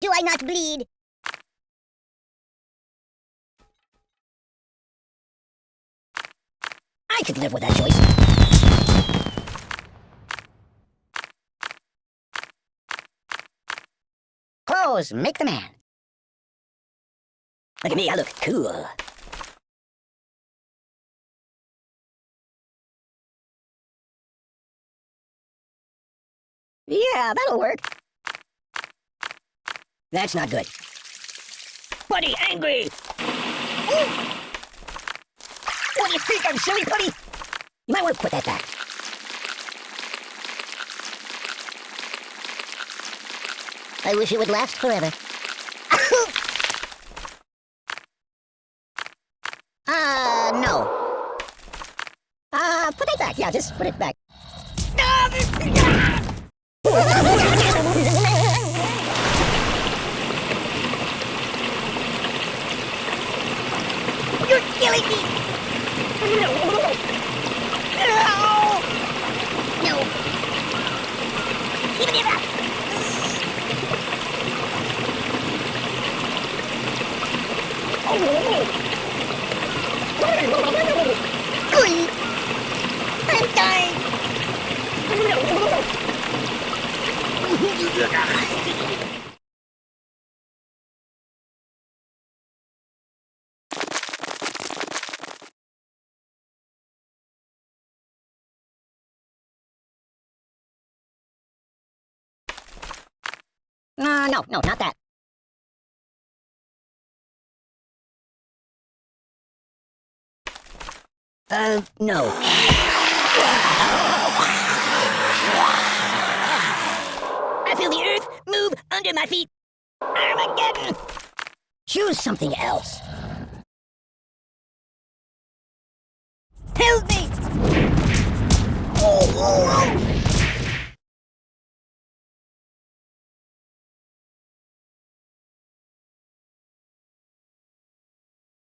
Do I not bleed? I could live with that choice. Clothes make the man. Look at me, I look cool. Yeah, that'll work. That's not good. Buddy, angry! Ooh. What do you think, I'm silly, buddy? You might want to put that back. I wish it would last forever. No. Put it back. Yeah, just put it back. You're killing me! No! Give me that! I'm dying! No, not that. No. I feel the earth move under my feet. Armageddon! Choose something else. Help me! Oh.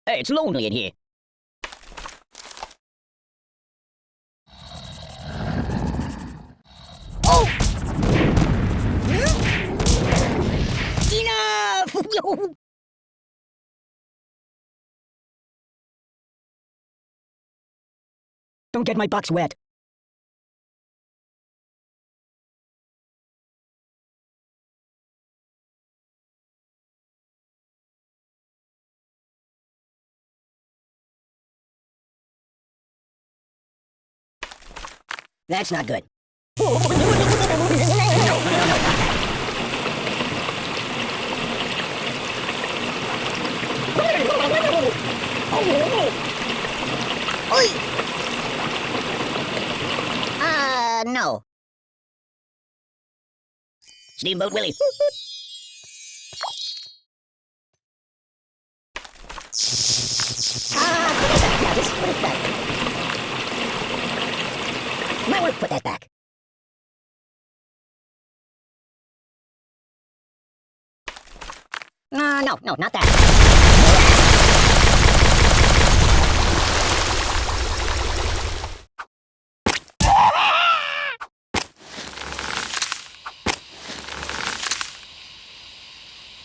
Hey, it's lonely in here. Oh! Enough! Don't get my box wet. That's not good. No. No. Steamboat Willie. Yeah, just put it back. Might want to put that back. No, not that.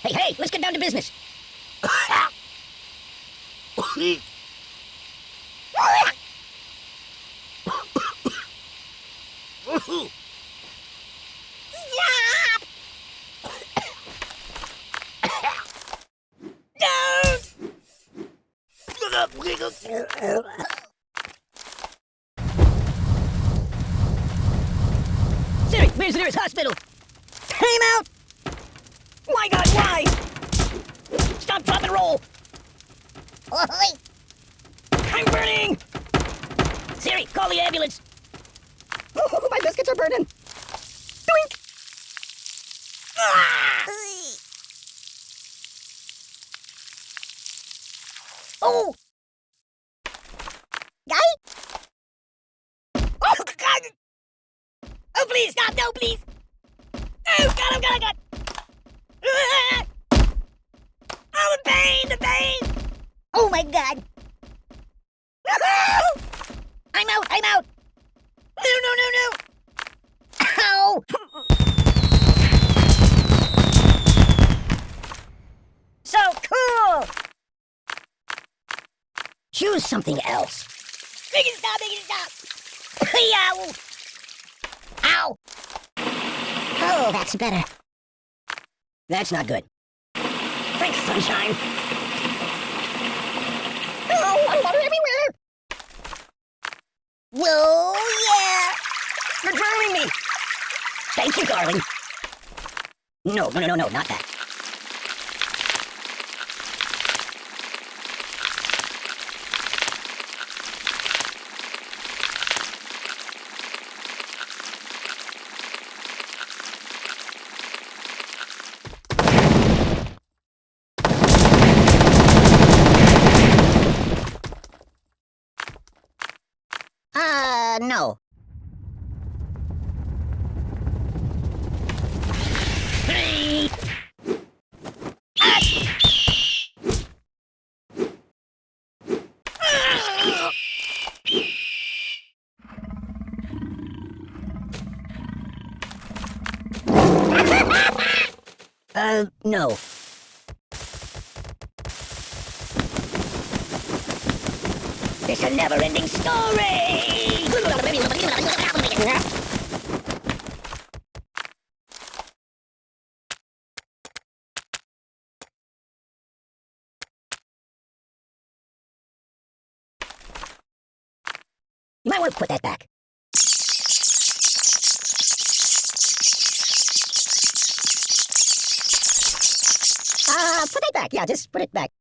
Hey, let's get down to business. Stop! Siri, where's the nearest hospital? Time out! My God, why? Stop, drop, and roll! I'm burning! Siri, call the ambulance! Oh, my biscuits are burning! Doink! Oh! Guy? Oh, God! Oh, please, stop! No, please! Oh, God, oh, God! Oh, the pain! The pain! Oh, my God! I'm out! I'm out! No! Ow! Choose something else. Make it stop, make it stop! Ow! Ow! Oh, that's better. That's not good. Thanks, sunshine. Oh, water everywhere! Whoa, yeah! You're drowning me! Thank you, darling. No, not that. No. No. It's a never-ending story! You might want to put that back. Put that back. Yeah, just put it back.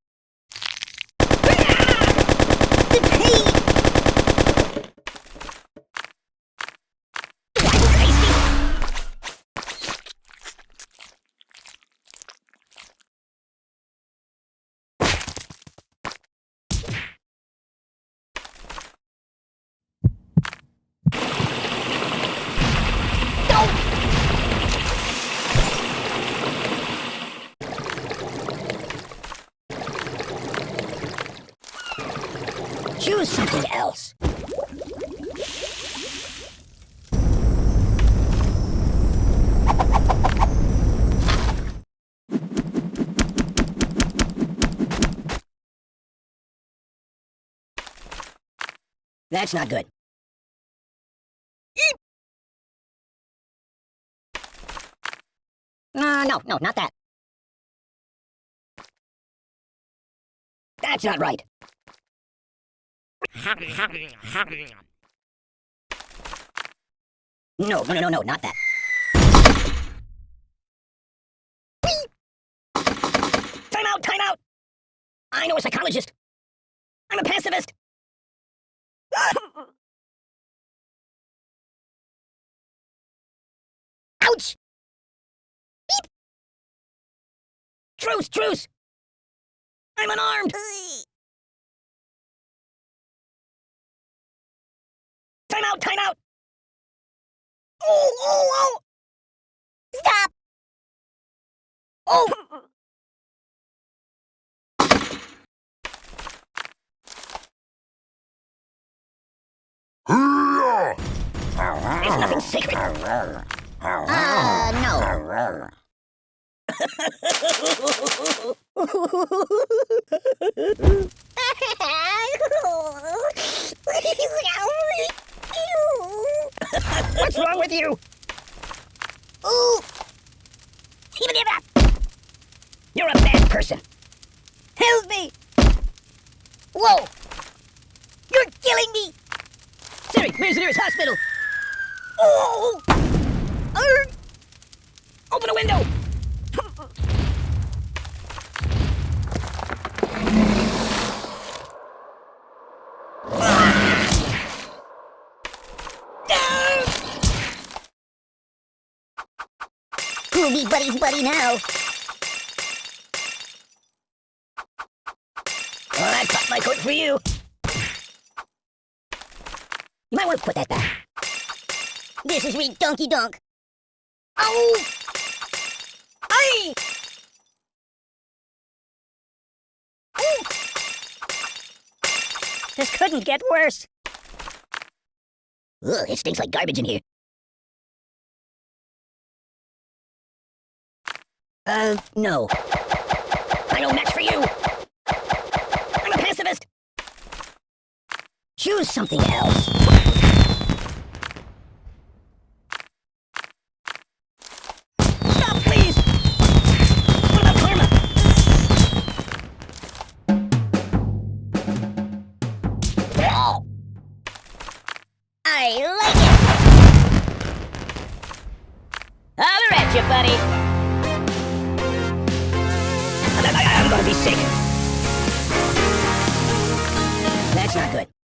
Choose something else. That's not good. No, not that. That's not right. No, not that. Time out! I know a psychologist. I'm a pacifist. Ouch! Beep! Truce! I'm unarmed! Time out! Oh! Stop! Oh! There's nothing sacred. No. What's wrong with you? Ooh! You're a bad person. Help me! Whoa! You're killing me! Siri, where's the nearest hospital? Oh! Open a window! We'll be buddy now. Well, I popped my coat for you. You might want to put that back. This is me, Donkey Donk. Oh! Aye! Ooh! This couldn't get worse. Ugh, it stinks like garbage in here. No. I no match for you! I'm a pacifist! Choose something else. Stop, please! What about karma? Oh! I like it! Holler at you, buddy! I'm gonna be sick. That's not good.